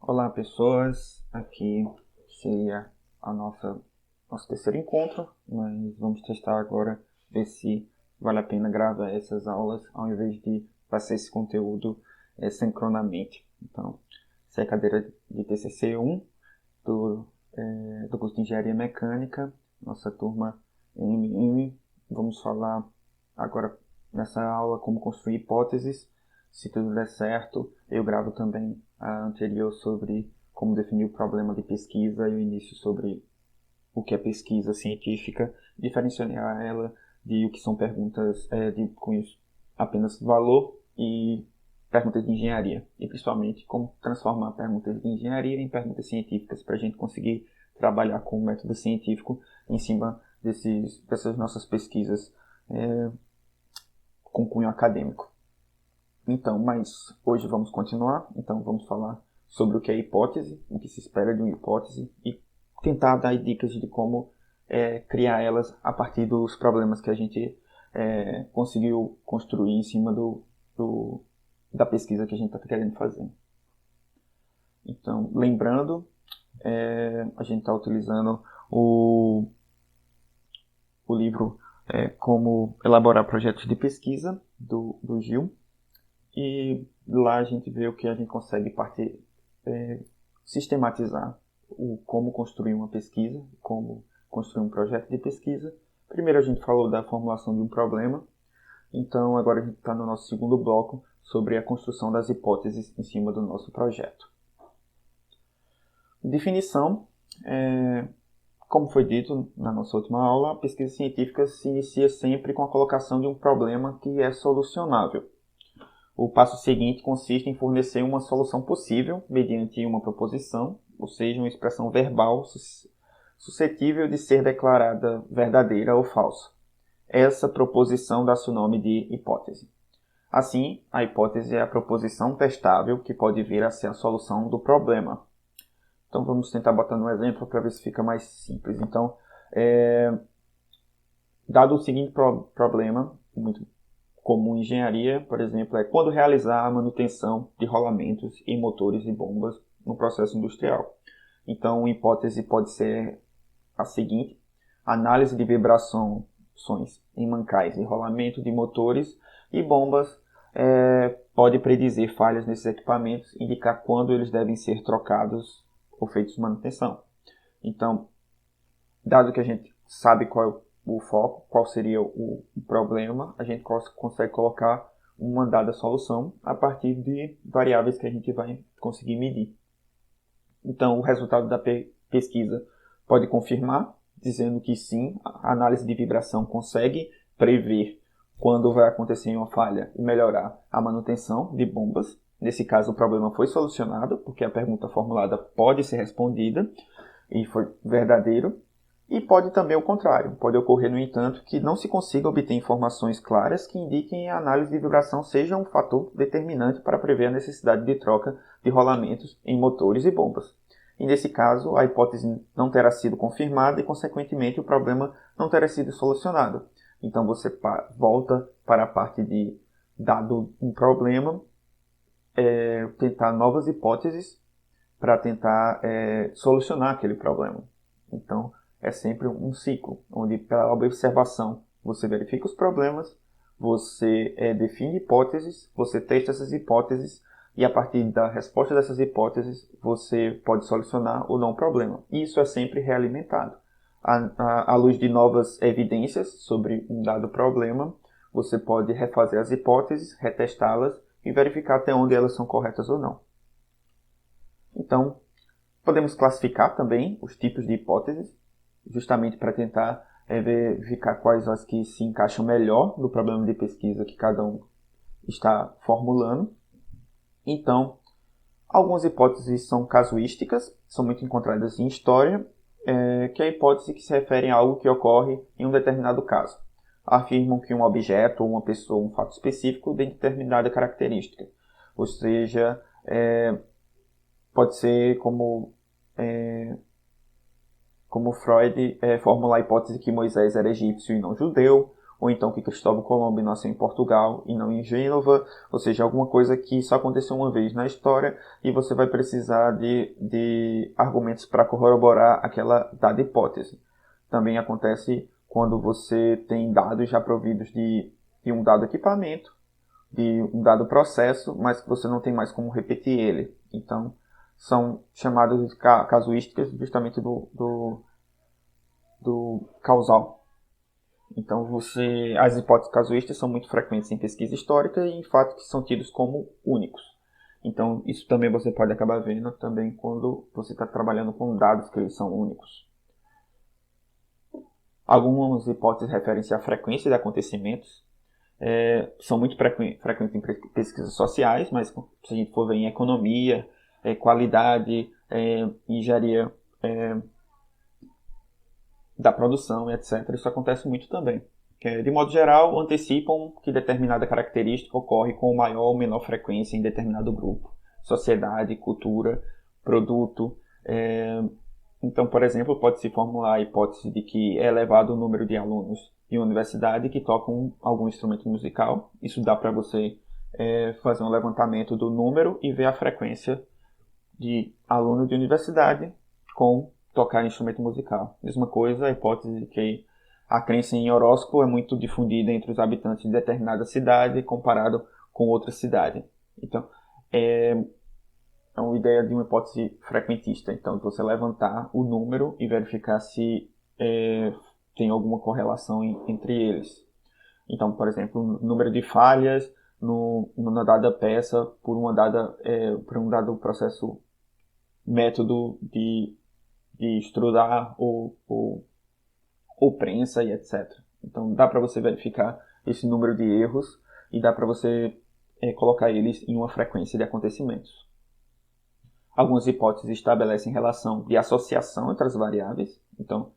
Olá, pessoas. Aqui seria nosso terceiro encontro, mas vamos testar agora, ver se vale a pena gravar essas aulas ao invés de passar esse conteúdo sincronamente. Então, essa é a cadeira de TCC 1 do curso de Engenharia Mecânica, nossa turma MM. Vamos falar agora nessa aula como construir hipóteses. Se tudo der certo, eu gravo também a anterior sobre como definir o problema de pesquisa e o início sobre o que é pesquisa científica, diferenciar ela de o que são perguntas de cunho apenas valor e perguntas de engenharia. E principalmente como transformar perguntas de engenharia em perguntas científicas para a gente conseguir trabalhar com o método científico em cima dessas nossas pesquisas com cunho acadêmico. Então, mas hoje vamos continuar. Então, vamos falar sobre o que é hipótese, o que se espera de uma hipótese e tentar dar dicas de como criar elas a partir dos problemas que a gente conseguiu construir em cima da pesquisa que a gente está querendo fazer. Então, lembrando, a gente está utilizando o livro Como Elaborar Projetos de Pesquisa, do Gil. E lá a gente vê o que a gente consegue sistematizar como construir uma pesquisa, como construir um projeto de pesquisa. Primeiro a gente falou da formulação de um problema, então agora a gente está no nosso segundo bloco sobre a construção das hipóteses em cima do nosso projeto. Definição. Como foi dito na nossa última aula, a pesquisa científica se inicia sempre com a colocação de um problema que é solucionável. O passo seguinte consiste em fornecer uma solução possível mediante uma proposição, ou seja, uma expressão verbal suscetível de ser declarada verdadeira ou falsa. Essa proposição dá-se o nome de hipótese. Assim, a hipótese é a proposição testável que pode vir a ser a solução do problema. Então vamos tentar botar um exemplo para ver se fica mais simples. Então, dado o seguinte problema, muito comum em engenharia, por exemplo, é quando realizar a manutenção de rolamentos em motores e bombas no processo industrial. Então, uma hipótese pode ser a seguinte: análise de vibrações em mancais e rolamento de motores e bombas pode predizer falhas nesses equipamentos, indicar quando eles devem ser trocados ou feitos manutenção. Então, dado que a gente sabe qual é o foco, qual seria o problema, a gente consegue colocar uma dada solução a partir de variáveis que a gente vai conseguir medir. Então, o resultado da pesquisa pode confirmar, dizendo que sim, a análise de vibração consegue prever quando vai acontecer uma falha e melhorar a manutenção de bombas. Nesse caso, o problema foi solucionado, porque a pergunta formulada pode ser respondida e foi verdadeiro. E pode também o contrário. Pode ocorrer, no entanto, que não se consiga obter informações claras que indiquem a análise de vibração seja um fator determinante para prever a necessidade de troca de rolamentos em motores e bombas. E nesse caso, a hipótese não terá sido confirmada e, consequentemente, o problema não terá sido solucionado. Então você volta para a parte de, dado um problema, tentar novas hipóteses para tentar solucionar aquele problema. Então, é sempre um ciclo, onde pela observação você verifica os problemas, você define hipóteses, você testa essas hipóteses e a partir da resposta dessas hipóteses você pode solucionar ou não o problema. E isso é sempre realimentado. À luz de novas evidências sobre um dado problema, você pode refazer as hipóteses, retestá-las e verificar até onde elas são corretas ou não. Então, podemos classificar também os tipos de hipóteses, justamente para tentar verificar quais as que se encaixam melhor no problema de pesquisa que cada um está formulando. Então, algumas hipóteses são casuísticas, são muito encontradas em história, que é a hipótese que se refere a algo que ocorre em um determinado caso. Afirmam que um objeto ou uma pessoa, um fato específico, tem determinada característica. Ou seja, pode ser como Freud formular a hipótese que Moisés era egípcio e não judeu, ou então que Cristóvão Colombo nasceu em Portugal e não em Gênova, ou seja, alguma coisa que só aconteceu uma vez na história e você vai precisar de argumentos para corroborar aquela dada hipótese. Também acontece quando você tem dados já providos de um dado equipamento, de um dado processo, mas que você não tem mais como repetir ele. Então, são chamadas de casuísticas justamente do causal. Então, as hipóteses casuísticas são muito frequentes em pesquisa histórica e em fatos que são tidos como únicos. Então, isso também você pode acabar vendo também quando você está trabalhando com dados que eles são únicos. Algumas hipóteses referem-se à frequência de acontecimentos. São muito frequentes em pesquisas sociais, mas se a gente for ver em economia, qualidade, engenharia da produção, etc., isso acontece muito também. De modo geral, antecipam que determinada característica ocorre com maior ou menor frequência em determinado grupo, sociedade, cultura, produto. Então, por exemplo, pode-se formular a hipótese de que é elevado o número de alunos em uma universidade que tocam algum instrumento musical. Isso dá para você fazer um levantamento do número e ver a frequência de aluno de universidade com tocar instrumento musical. Mesma coisa, a hipótese de que a crença em horóscopo é muito difundida entre os habitantes de determinada cidade comparado com outra cidade. Então, é uma ideia de uma hipótese frequentista. Então, você levantar o número e verificar se tem alguma correlação entre eles. Então, por exemplo, o número de falhas numa dada peça por por um dado processo, método de estudar ou prensa e etc. Então, dá para você verificar esse número de erros e dá para você colocar eles em uma frequência de acontecimentos. Algumas hipóteses estabelecem relação de associação entre as variáveis. Então,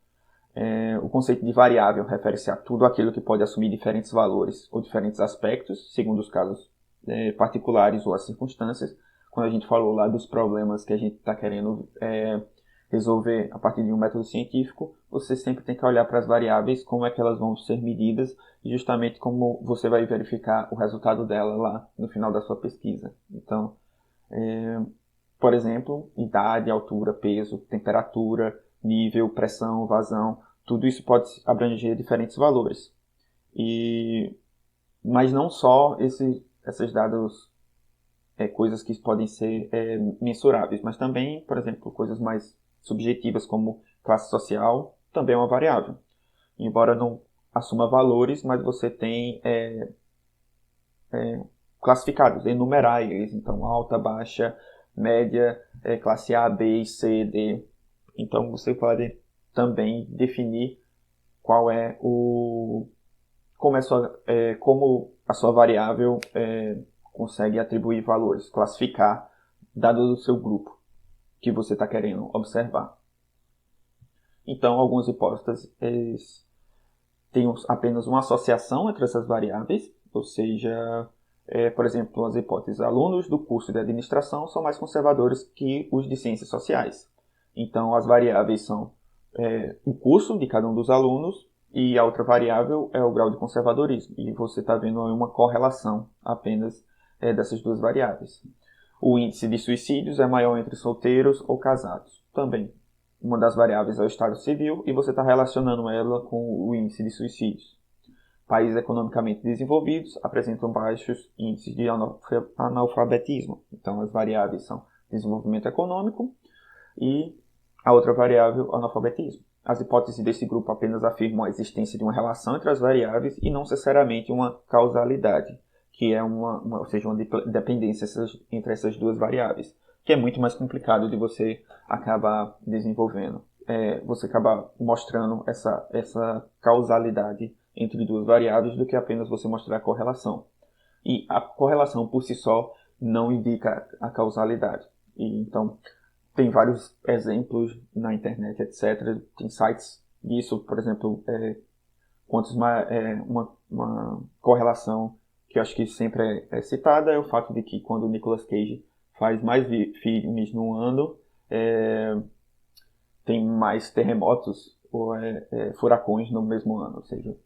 o conceito de variável refere-se a tudo aquilo que pode assumir diferentes valores ou diferentes aspectos, segundo os casos particulares ou as circunstâncias. Quando a gente falou lá dos problemas que a gente está querendo resolver a partir de um método científico, você sempre tem que olhar para as variáveis, como é que elas vão ser medidas e justamente como você vai verificar o resultado dela lá no final da sua pesquisa. Então, por exemplo, idade, altura, peso, temperatura, nível, pressão, vazão, tudo isso pode abranger diferentes valores. Mas não só esses dados, coisas que podem ser mensuráveis, mas também, por exemplo, coisas mais subjetivas como classe social, também é uma variável. Embora não assuma valores, mas você tem classificados, enumerar eles. Então, alta, baixa, média, classe A, B, C, D. Então, você pode também definir qual é como a sua variável consegue atribuir valores, classificar dados do seu grupo que você está querendo observar. Então, algumas hipóteses têm apenas uma associação entre essas variáveis, ou seja, por exemplo, as hipóteses alunos do curso de administração são mais conservadores que os de ciências sociais. Então, as variáveis são o curso de cada um dos alunos e a outra variável é o grau de conservadorismo. E você está vendo uma correlação apenas dessas duas variáveis. O índice de suicídios é maior entre solteiros ou casados. Também, uma das variáveis é o estado civil e você está relacionando ela com o índice de suicídios. Países economicamente desenvolvidos apresentam baixos índices de analfabetismo. Então, as variáveis são desenvolvimento econômico e a outra variável, analfabetismo. As hipóteses desse grupo apenas afirmam a existência de uma relação entre as variáveis e não necessariamente uma causalidade, que é ou seja, uma dependência entre essas duas variáveis, que é muito mais complicado de você acabar desenvolvendo. Você acabar mostrando essa causalidade entre duas variáveis do que apenas você mostrar a correlação. E a correlação por si só não indica a causalidade. Então, tem vários exemplos na internet, etc. Tem sites disso, por exemplo, uma correlação que eu acho que sempre é citada é o fato de que quando o Nicolas Cage faz mais filmes no ano, tem mais terremotos ou furacões no mesmo ano. Ou seja,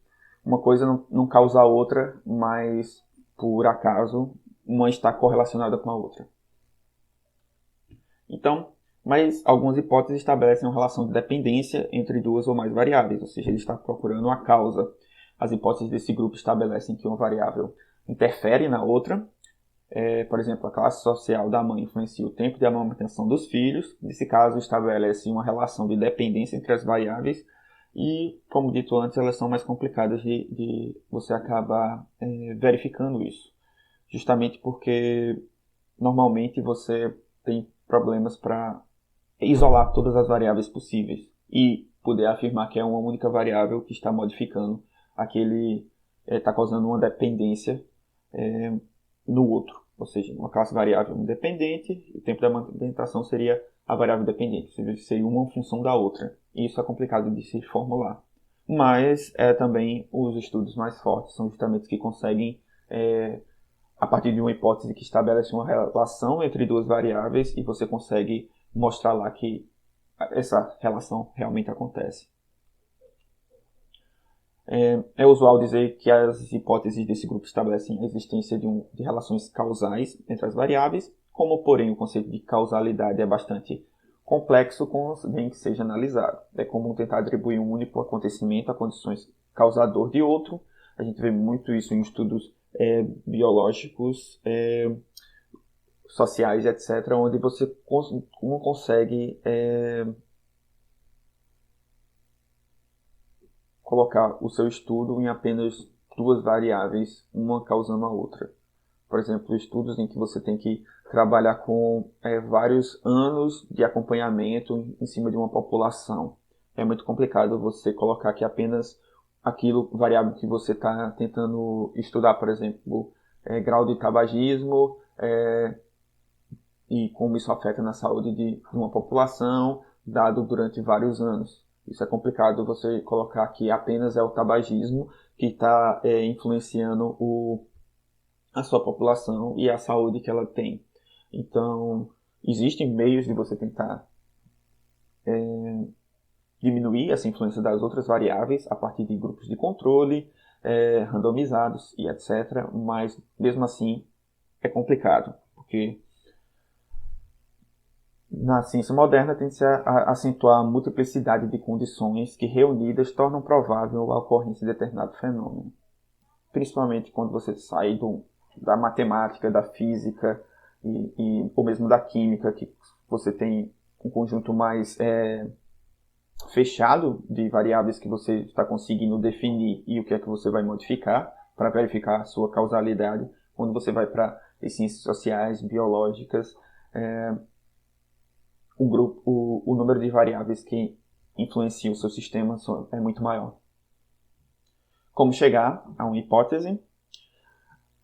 uma coisa não causa a outra, mas por acaso uma está correlacionada com a outra. Então, mas algumas hipóteses estabelecem uma relação de dependência entre duas ou mais variáveis, ou seja, ele está procurando a causa. As hipóteses desse grupo estabelecem que uma variável interfere na outra. Por exemplo, a classe social da mãe influencia o tempo de amamentação dos filhos. Nesse caso, estabelece uma relação de dependência entre as variáveis e, como dito antes, elas são mais complicadas de você acabar verificando isso. Justamente porque, normalmente, você tem problemas para isolar todas as variáveis possíveis e poder afirmar que é uma única variável que está modificando aquele, está causando uma dependência no outro. Ou seja, uma classe variável independente, o tempo da amamentação seria a variável dependente, ou seja, seria uma função da outra. E isso é complicado de se formular. Mas também os estudos mais fortes são justamente os que conseguem, a partir de uma hipótese que estabelece uma relação entre duas variáveis e você consegue mostrar lá que essa relação realmente acontece. É usual dizer que as hipóteses desse grupo estabelecem a existência de relações causais entre as variáveis, como, porém, o conceito de causalidade é bastante complexo, convém que seja analisado. É comum tentar atribuir um único acontecimento a condições causador de outro. A gente vê muito isso em estudos biológicos, sociais, etc., onde você não consegue colocar o seu estudo em apenas duas variáveis, uma causando a outra. Por exemplo, estudos em que você tem que trabalhar com vários anos de acompanhamento em cima de uma população. É muito complicado você colocar que apenas aquilo variável que você está tentando estudar, por exemplo, grau de tabagismo e como isso afeta na saúde de uma população, dado durante vários anos. Isso é complicado você colocar que apenas é o tabagismo que está influenciando a sua população e a saúde que ela tem. Então, existem meios de você tentar diminuir essa influência das outras variáveis a partir de grupos de controle, randomizados e etc. Mas, mesmo assim, é complicado, porque na ciência moderna tende-se a acentuar a multiplicidade de condições que, reunidas, tornam provável a ocorrência de determinado fenômeno. Principalmente quando você sai da matemática, da física ou mesmo da química, que você tem um conjunto mais fechado de variáveis que você está conseguindo definir e o que é que você vai modificar para verificar a sua causalidade. Quando você vai para as ciências sociais, biológicas, o número de variáveis que influenciam o seu sistema é muito maior. Como chegar a uma hipótese?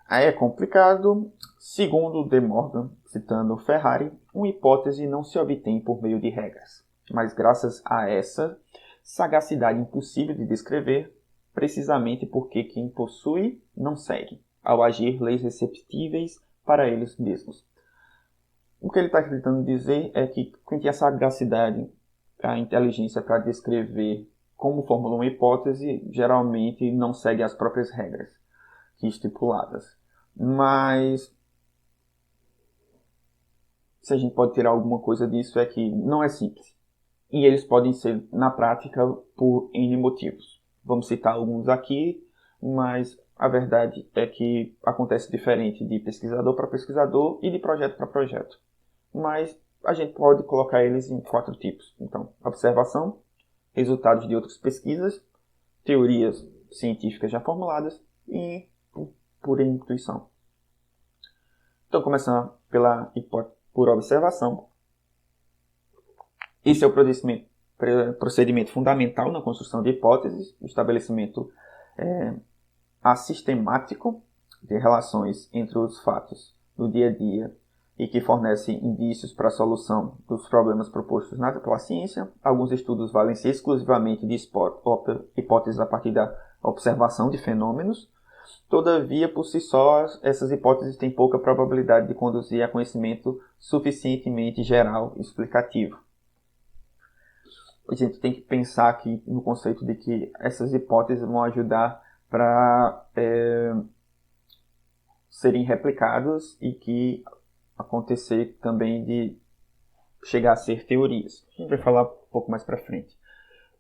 Aí é complicado. Segundo De Morgan, citando Ferrari, uma hipótese não se obtém por meio de regras, mas graças a essa sagacidade impossível de descrever, precisamente porque quem possui não segue, ao agir leis receptíveis para eles mesmos. O que ele está tentando dizer é que quem tem a sagacidade, a inteligência para descrever como formula uma hipótese, geralmente não segue as próprias regras estipuladas. Mas se a gente pode tirar alguma coisa disso é que não é simples. E eles podem ser, na prática, por N motivos. Vamos citar alguns aqui, mas a verdade é que acontece diferente de pesquisador para pesquisador e de projeto para projeto. Mas a gente pode colocar eles em 4 tipos. Então, observação, resultados de outras pesquisas, teorias científicas já formuladas e pura intuição. Então, começando por observação. Esse é o procedimento fundamental na construção de hipóteses, o estabelecimento assistemático de relações entre os fatos do dia a dia e que fornece indícios para a solução dos problemas propostos pela ciência. Alguns estudos valem-se exclusivamente de hipóteses a partir da observação de fenômenos. Todavia, por si só, essas hipóteses têm pouca probabilidade de conduzir a conhecimento suficientemente geral e explicativo. A gente tem que pensar aqui no conceito de que essas hipóteses vão ajudar para serem replicados e que acontecer também de chegar a ser teorias. A gente vai falar um pouco mais para frente.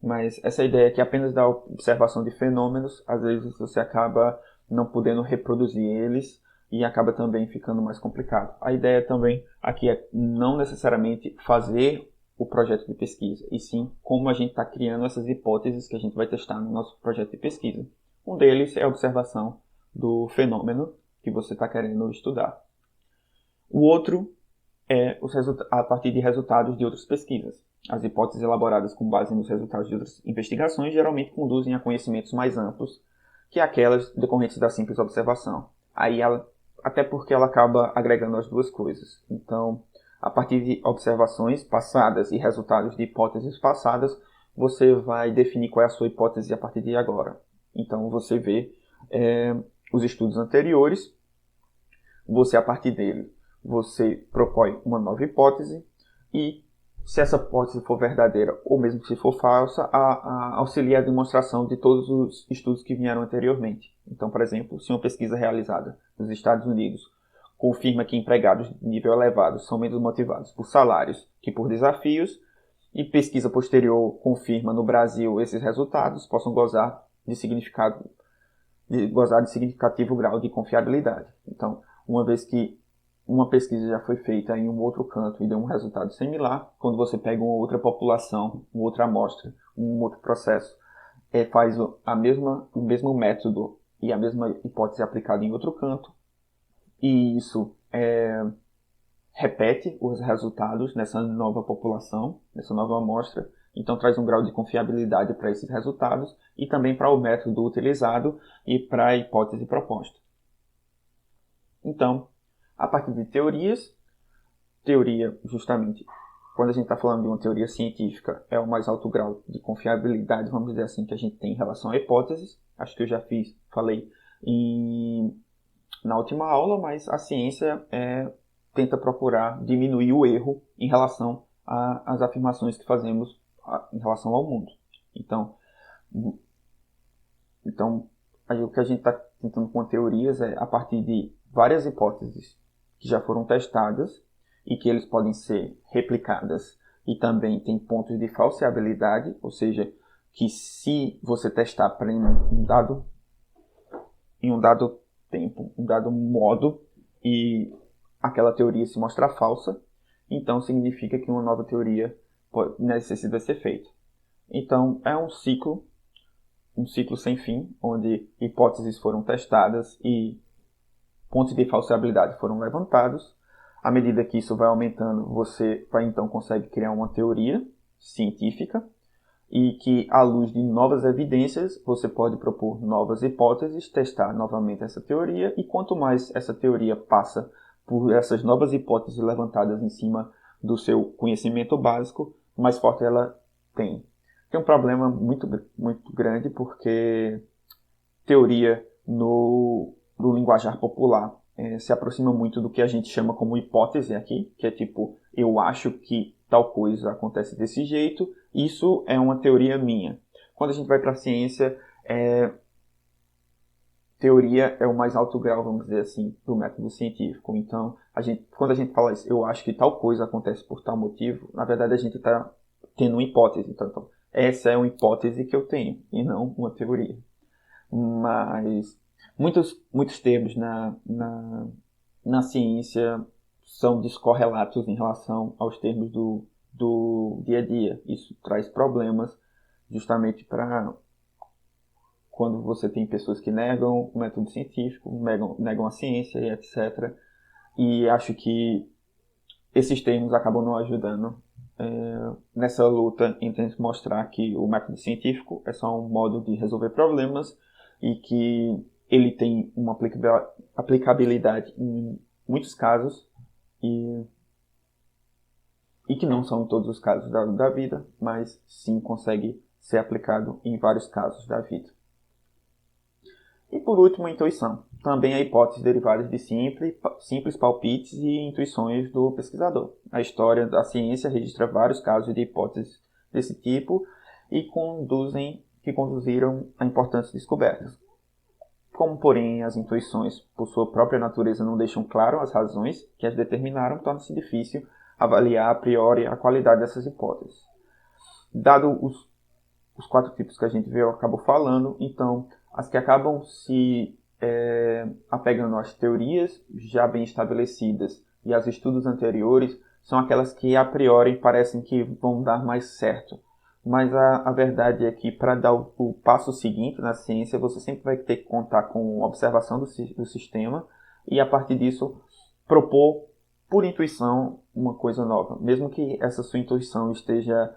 Mas essa ideia que apenas da observação de fenômenos, às vezes você acaba não podendo reproduzir eles e acaba também ficando mais complicado. A ideia também aqui é não necessariamente fazer o projeto de pesquisa, e sim como a gente está criando essas hipóteses que a gente vai testar no nosso projeto de pesquisa. Um deles é a observação do fenômeno que você está querendo estudar. O outro é a partir de resultados de outras pesquisas. As hipóteses elaboradas com base nos resultados de outras investigações geralmente conduzem a conhecimentos mais amplos que aquelas decorrentes da simples observação. Até porque ela acaba agregando as duas coisas. Então, a partir de observações passadas e resultados de hipóteses passadas, você vai definir qual é a sua hipótese a partir de agora. Então, você vê os estudos anteriores, você, a partir dele, você propõe uma nova hipótese e, se essa hipótese for verdadeira ou mesmo se for falsa, auxilia a demonstração de todos os estudos que vieram anteriormente. Então, por exemplo, se uma pesquisa realizada nos Estados Unidos confirma que empregados de nível elevado são menos motivados por salários que por desafios, e pesquisa posterior confirma no Brasil esses resultados, possam gozar de significativo grau de confiabilidade. Então, uma vez que uma pesquisa já foi feita em um outro canto e deu um resultado similar, quando você pega uma outra população, uma outra amostra, um outro processo, faz o mesmo método e a mesma hipótese aplicada em outro canto, e isso repete os resultados nessa nova população, nessa nova amostra, então traz um grau de confiabilidade para esses resultados e também para o método utilizado e para a hipótese proposta. Então, a partir de teoria, justamente, quando a gente está falando de uma teoria científica, é o mais alto grau de confiabilidade, vamos dizer assim, que a gente tem em relação a hipóteses. Acho que eu já falei na última aula, mas a ciência tenta procurar diminuir o erro em relação às afirmações que fazemos em relação ao mundo. Então aí o que a gente está tentando com teorias é a partir de várias hipóteses que já foram testadas e que eles podem ser replicadas e também tem pontos de falseabilidade, ou seja, que se você testar para em um dado tempo, um dado modo e aquela teoria se mostrar falsa, então significa que uma nova teoria necessita ser feita. Então é um ciclo sem fim, onde hipóteses foram testadas e pontos de falseabilidade foram levantados. À medida que isso vai aumentando, você vai então consegue criar uma teoria científica e que, à luz de novas evidências, você pode propor novas hipóteses, testar novamente essa teoria, e quanto mais essa teoria passa por essas novas hipóteses levantadas em cima do seu conhecimento básico, mais forte ela tem. Tem um problema muito, muito grande, porque teoria no linguajar popular se aproxima muito do que a gente chama como hipótese aqui, que é tipo, eu acho que tal coisa acontece desse jeito, isso é uma teoria minha. Quando a gente vai para a ciência, teoria é o mais alto grau, vamos dizer assim, do método científico. Então, quando a gente fala isso, eu acho que tal coisa acontece por tal motivo, na verdade a gente está tendo uma hipótese. Então, essa é uma hipótese que eu tenho, e não uma teoria. Mas muitos termos na ciência são descorrelatos em relação aos termos do dia a dia. Isso traz problemas justamente para quando você tem pessoas que negam o método científico, negam a ciência e etc. E acho que esses termos acabam não ajudando nessa luta entre mostrar que o método científico é só um modo de resolver problemas e que ele tem uma aplicabilidade em muitos casos e que não são em todos os casos da vida, mas sim consegue ser aplicado em vários casos da vida. E por último, a intuição. Também há hipóteses derivadas de simples palpites e intuições do pesquisador. A história da ciência registra vários casos de hipóteses desse tipo e que conduziram a importantes descobertas. Como, porém, as intuições, por sua própria natureza, não deixam claro as razões que as determinaram, torna-se difícil avaliar a priori a qualidade dessas hipóteses. Dado os 4 tipos que a gente viu, acabou falando, então, as que acabam se apegando às teorias já bem estabelecidas e aos estudos anteriores, são aquelas que a priori parecem que vão dar mais certo. Mas a verdade é que para dar o passo seguinte na ciência, você sempre vai ter que contar com observação do sistema e, a partir disso, propor, por intuição, uma coisa nova. Mesmo que essa sua intuição esteja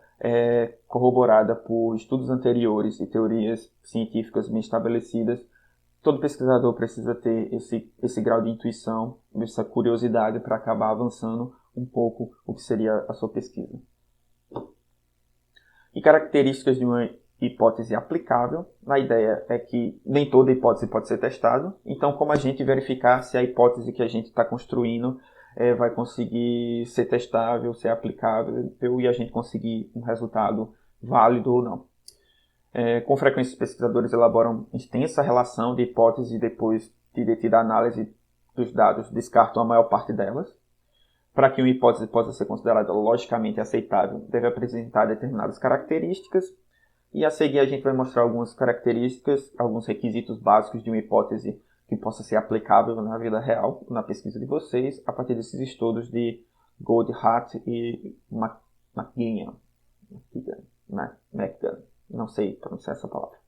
corroborada por estudos anteriores e teorias científicas bem estabelecidas, todo pesquisador precisa ter esse grau de intuição, essa curiosidade para acabar avançando um pouco o que seria a sua pesquisa. E características de uma hipótese aplicável. A ideia é que nem toda hipótese pode ser testada. Então, como a gente verificar se a hipótese que a gente está construindo vai conseguir ser testável, ser aplicável e a gente conseguir um resultado válido ou não. Com frequência, os pesquisadores elaboram extensa relação de hipóteses e depois de detida a análise dos dados, descartam a maior parte delas. Para que uma hipótese possa ser considerada logicamente aceitável, deve apresentar determinadas características. E a seguir a gente vai mostrar algumas características, alguns requisitos básicos de uma hipótese que possa ser aplicável na vida real, na pesquisa de vocês, a partir desses estudos de Goldhart e McGinnis, não sei pronunciar essa palavra,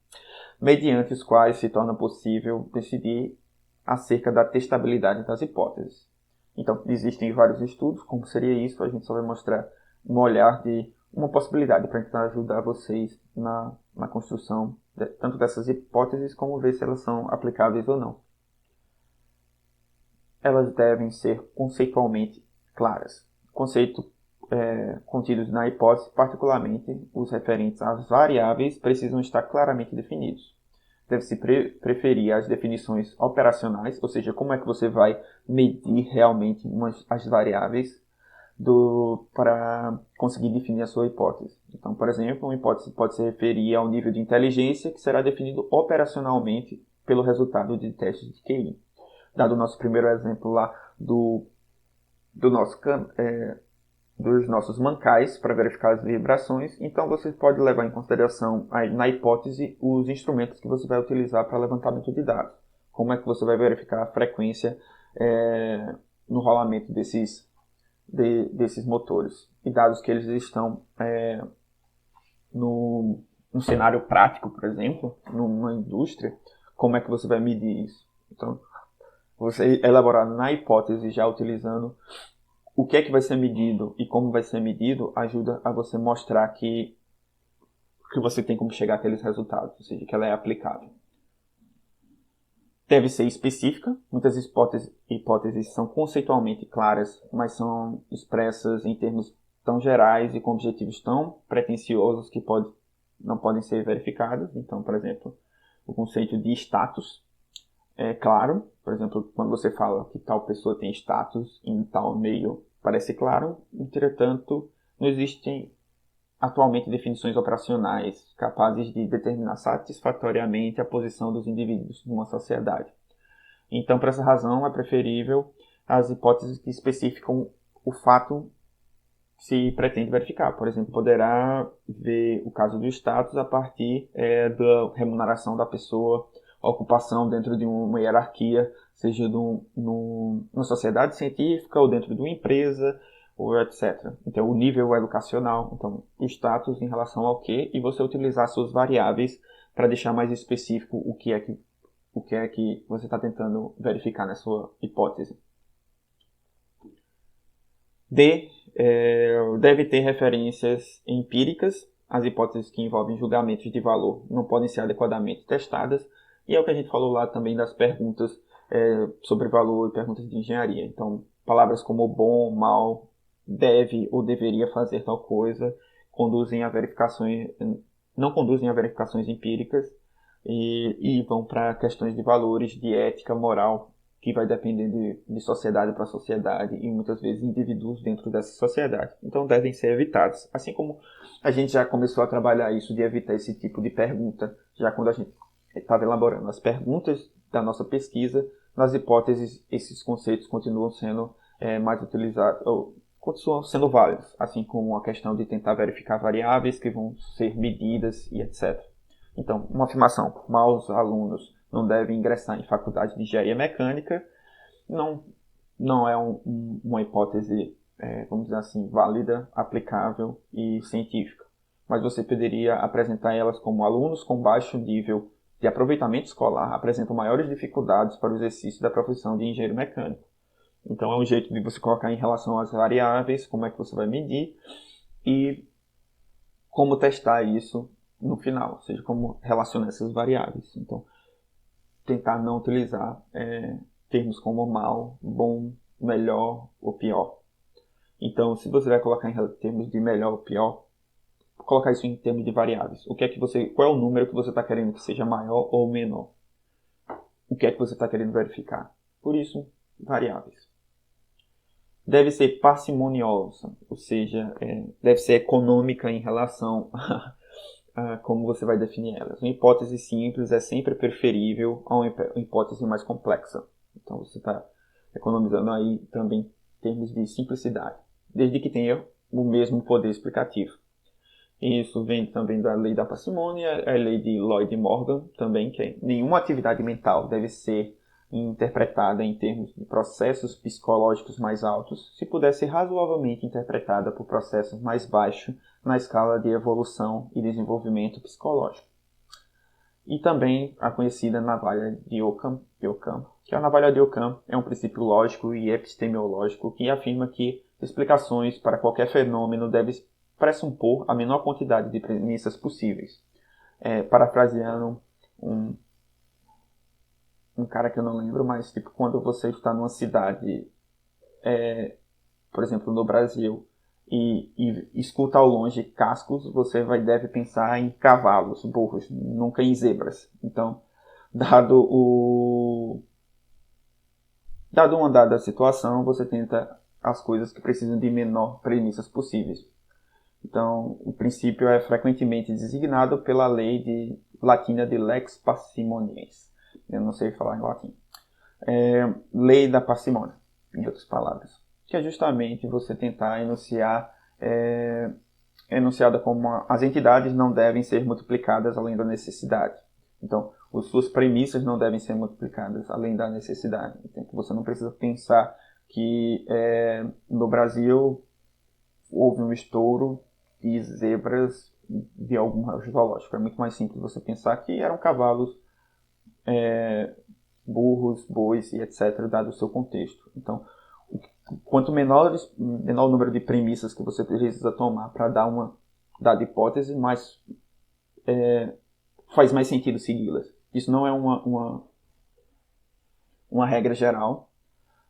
mediante os quais se torna possível decidir acerca da testabilidade das hipóteses. Então, existem vários estudos, como seria isso, a gente só vai mostrar um olhar de uma possibilidade para tentar ajudar vocês na construção tanto dessas hipóteses, como ver se elas são aplicáveis ou não. Elas devem ser conceitualmente claras. Conceitos contidos na hipótese, particularmente os referentes às variáveis, precisam estar claramente definidos. Deve-se preferir as definições operacionais, ou seja, como é que você vai medir realmente as variáveis para conseguir definir a sua hipótese. Então, por exemplo, uma hipótese pode se referir ao nível de inteligência que será definido operacionalmente pelo resultado de testes de QI. Dado o nosso primeiro exemplo lá dos nossos mancais para verificar as vibrações, então você pode levar em consideração na hipótese os instrumentos que você vai utilizar para levantamento de dados. Como é que você vai verificar a frequência no rolamento desses motores. E dados que eles estão num cenário prático, por exemplo, numa indústria, como é que você vai medir isso? Então, você elaborar na hipótese já utilizando o que é que vai ser medido e como vai ser medido ajuda a você mostrar que você tem como chegar àqueles resultados, ou seja, que ela é aplicável. Deve ser específica. Muitas hipóteses são conceitualmente claras, mas são expressas em termos tão gerais e com objetivos tão pretensiosos que não podem ser verificados. Então, por exemplo, o conceito de status é claro. Por exemplo, quando você fala que tal pessoa tem status em tal meio, parece claro. Entretanto, não existem atualmente definições operacionais capazes de determinar satisfatoriamente a posição dos indivíduos numa sociedade. Então, por essa razão, é preferível as hipóteses que especificam o fato que se pretende verificar. Por exemplo, poderá ver o caso do status a partir da remuneração da pessoa, a ocupação dentro de uma hierarquia, seja numa sociedade científica ou dentro de uma empresa, ou etc. Então, o nível educacional, então, o status em relação ao quê, e você utilizar suas variáveis para deixar mais específico o que é que você está tentando verificar na sua hipótese. Deve ter referências empíricas. As hipóteses que envolvem julgamentos de valor não podem ser adequadamente testadas, e é o que a gente falou lá também das perguntas sobre valor e perguntas de engenharia. Então, palavras como bom, mal, deve ou deveria fazer tal coisa não conduzem a verificações empíricas e vão para questões de valores, de ética, moral, que vai depender de sociedade para sociedade e muitas vezes indivíduos dentro dessa sociedade. Então devem ser evitados. Assim como a gente já começou a trabalhar isso de evitar esse tipo de pergunta, já quando a gente estava elaborando as perguntas da nossa pesquisa. Nas hipóteses, esses conceitos continuam sendo mais utilizados, ou continuam sendo válidos, assim como a questão de tentar verificar variáveis que vão ser medidas e etc. Então, uma afirmação: maus alunos não devem ingressar em faculdade de engenharia mecânica, não é uma hipótese, vamos dizer assim, válida, aplicável e científica. Mas você poderia apresentar elas como alunos com baixo nível de aproveitamento escolar apresentam maiores dificuldades para o exercício da profissão de engenheiro mecânico. Então é um jeito de você colocar em relação às variáveis, como é que você vai medir e como testar isso no final, ou seja, como relacionar essas variáveis. Então, tentar não utilizar termos como mal, bom, melhor ou pior. Então, se você vai colocar em termos de melhor ou pior, colocar isso em termos de variáveis. Qual é o número que você está querendo que seja maior ou menor? O que é que você está querendo verificar? Por isso, variáveis. Deve ser parcimoniosa, ou seja, deve ser econômica em relação a como você vai definir elas. Uma hipótese simples é sempre preferível a uma hipótese mais complexa. Então você está economizando aí também em termos de simplicidade, desde que tenha o mesmo poder explicativo. Isso vem também da lei da parcimônia, a lei de Lloyd Morgan também, que nenhuma atividade mental deve ser interpretada em termos de processos psicológicos mais altos, se puder ser razoavelmente interpretada por processos mais baixos na escala de evolução e desenvolvimento psicológico. E também a conhecida navalha de Ockham, que a navalha de Ockham é um princípio lógico e epistemológico que afirma que explicações para qualquer fenômeno devem pressupor a menor quantidade de premissas possíveis. Parafraseando um cara que eu não lembro, mas tipo, quando você está numa cidade, por exemplo, no Brasil, e escuta ao longe cascos, você deve pensar em cavalos, burros, nunca em zebras. Então, dado uma dada situação, você tenta as coisas que precisam de menor premissas possíveis. Então, o princípio é frequentemente designado pela lei latina de lex parsimonies. Eu não sei falar em latim. Lei da parcimônia, em outras palavras. Que é justamente você tentar enunciada como as entidades não devem ser multiplicadas além da necessidade. Então, as suas premissas não devem ser multiplicadas além da necessidade. Então, você não precisa pensar que no Brasil houve um estouro de zebras de algum zoológico. É muito mais simples você pensar que eram cavalos, burros, bois e etc., dado o seu contexto. Então, quanto menor o número de premissas que você precisa tomar para dar uma dada hipótese, mais faz mais sentido segui-las. Isso não é uma regra geral,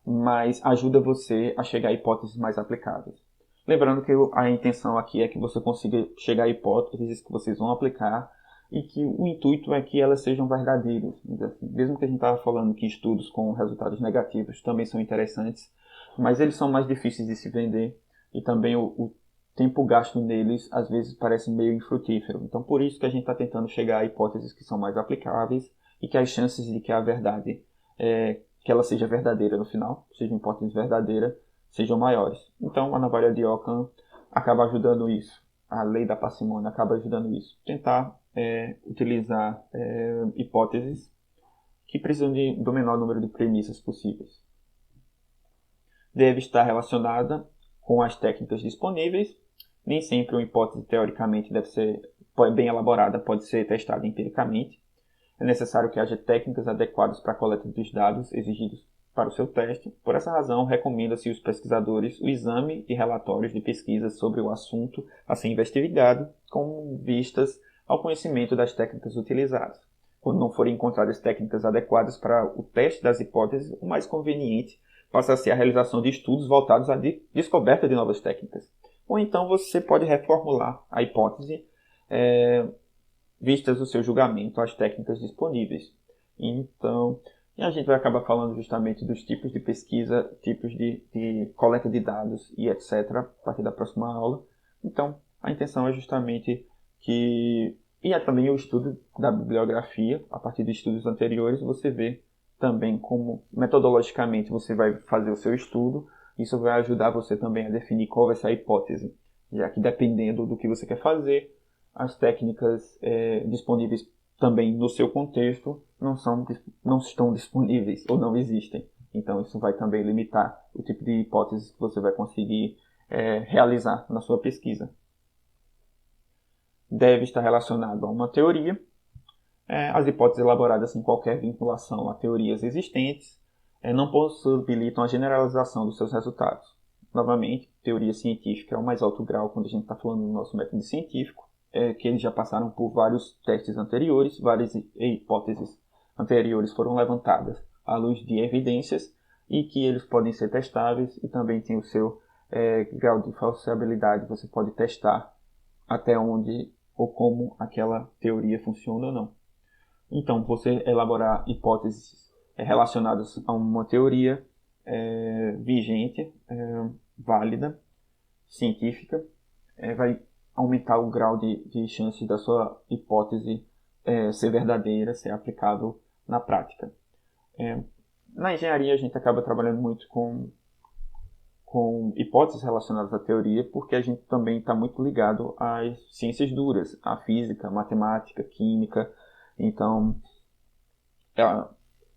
mas ajuda você a chegar a hipóteses mais aplicáveis. Lembrando que a intenção aqui é que você consiga chegar a hipóteses que vocês vão aplicar e que o intuito é que elas sejam verdadeiras. Mesmo que a gente estava falando que estudos com resultados negativos também são interessantes, mas eles são mais difíceis de se vender e também o tempo gasto neles às vezes parece meio infrutífero. Então por isso que a gente está tentando chegar a hipóteses que são mais aplicáveis e que as chances de que a verdade, que ela seja verdadeira no final, seja uma hipótese verdadeira, sejam maiores. Então a navalha de Ockham acaba ajudando isso. A lei da parcimônia acaba ajudando isso. Tentar utilizar hipóteses que precisam do menor número de premissas possíveis. Deve estar relacionada com as técnicas disponíveis. Nem sempre uma hipótese teoricamente bem elaborada pode ser testada empiricamente. É necessário que haja técnicas adequadas para a coleta dos dados exigidos para o seu teste. Por essa razão, recomenda-se aos pesquisadores o exame de relatórios de pesquisas sobre o assunto a ser investigado, com vistas ao conhecimento das técnicas utilizadas. Quando não forem encontradas técnicas adequadas para o teste das hipóteses, o mais conveniente passa a ser a realização de estudos voltados à descoberta de novas técnicas. Ou então você pode reformular a hipótese vistas o seu julgamento às técnicas disponíveis. Então, a gente vai acabar falando justamente dos tipos de pesquisa, tipos de coleta de dados e etc. a partir da próxima aula. Então, a intenção é justamente que... E é também o estudo da bibliografia, a partir de estudos anteriores, você vê também como metodologicamente você vai fazer o seu estudo. Isso vai ajudar você também a definir qual vai ser a hipótese, já que dependendo do que você quer fazer, as técnicas disponíveis também no seu contexto não estão disponíveis ou não existem. Então isso vai também limitar o tipo de hipótese que você vai conseguir realizar na sua pesquisa. Deve estar relacionado a uma teoria. As hipóteses elaboradas sem qualquer vinculação a teorias existentes não possibilitam a generalização dos seus resultados. Novamente, teoria científica é o mais alto grau quando a gente está falando do nosso método científico, que eles já passaram por vários testes anteriores, várias hipóteses anteriores foram levantadas à luz de evidências e que eles podem ser testáveis e também tem o seu grau de falsificabilidade. Você pode testar até onde ou como aquela teoria funciona ou não. Então, você elaborar hipóteses relacionadas a uma teoria vigente, válida, científica, vai aumentar o grau de chance da sua hipótese ser verdadeira, ser aplicável na prática. Na engenharia, a gente acaba trabalhando muito com hipóteses relacionadas à teoria, porque a gente também está muito ligado às ciências duras, à física, matemática, química, então a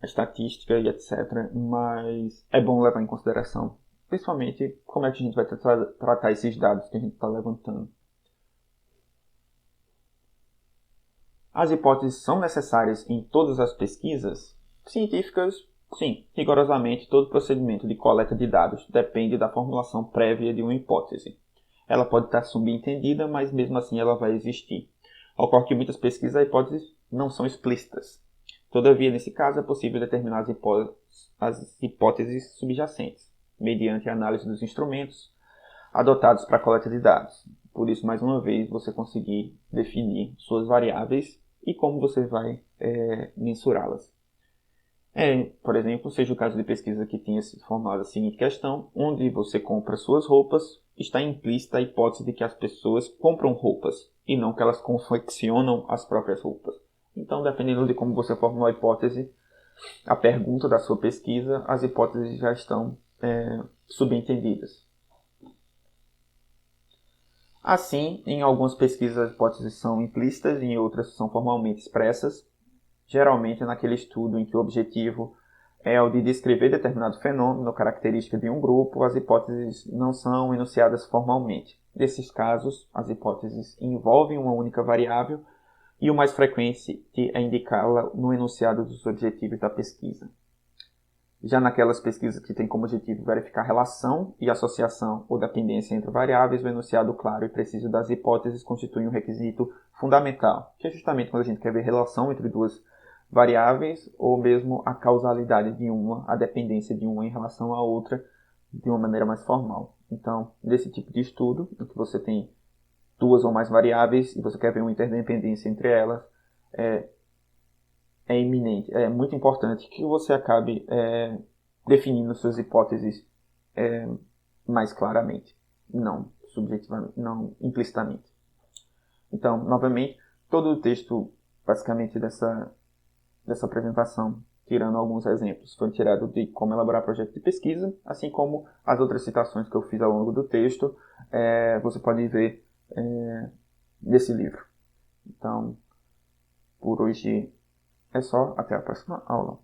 estatística e etc. Mas é bom levar em consideração, principalmente como é que a gente vai tratar esses dados que a gente está levantando. As hipóteses são necessárias em todas as pesquisas científicas? Sim, rigorosamente todo procedimento de coleta de dados depende da formulação prévia de uma hipótese. Ela pode estar subentendida, mas mesmo assim ela vai existir. Ocorre que muitas pesquisas as hipóteses não são explícitas. Todavia, nesse caso, é possível determinar as hipóteses subjacentes, mediante a análise dos instrumentos adotados para a coleta de dados. Por isso, mais uma vez, você conseguir definir suas variáveis e como você vai mensurá-las. Por exemplo, seja o caso de pesquisa que tenha sido formulada a seguinte questão: onde você compra suas roupas, está implícita a hipótese de que as pessoas compram roupas e não que elas confeccionam as próprias roupas. Então, dependendo de como você formula a hipótese, a pergunta da sua pesquisa, as hipóteses já estão subentendidas. Assim, em algumas pesquisas as hipóteses são implícitas e em outras são formalmente expressas, geralmente naquele estudo em que o objetivo é o de descrever determinado fenômeno ou característica de um grupo, as hipóteses não são enunciadas formalmente. Nesses casos, as hipóteses envolvem uma única variável e o mais frequente é indicá-la no enunciado dos objetivos da pesquisa. Já naquelas pesquisas que têm como objetivo verificar relação e associação ou dependência entre variáveis, o enunciado claro e preciso das hipóteses constitui um requisito fundamental, que é justamente quando a gente quer ver relação entre duas variáveis ou mesmo a causalidade de uma, a dependência de uma em relação à outra de uma maneira mais formal. Então, nesse tipo de estudo, em que você tem duas ou mais variáveis e você quer ver uma interdependência entre elas, é iminente, é muito importante que você acabe definindo suas hipóteses mais claramente, não subjetivamente, não implicitamente. Então, novamente, todo o texto, basicamente, dessa apresentação, tirando alguns exemplos, foi tirado de como elaborar projeto de pesquisa, assim como as outras citações que eu fiz ao longo do texto, você pode ver nesse livro. Então, por hoje é só. Até a próxima aula.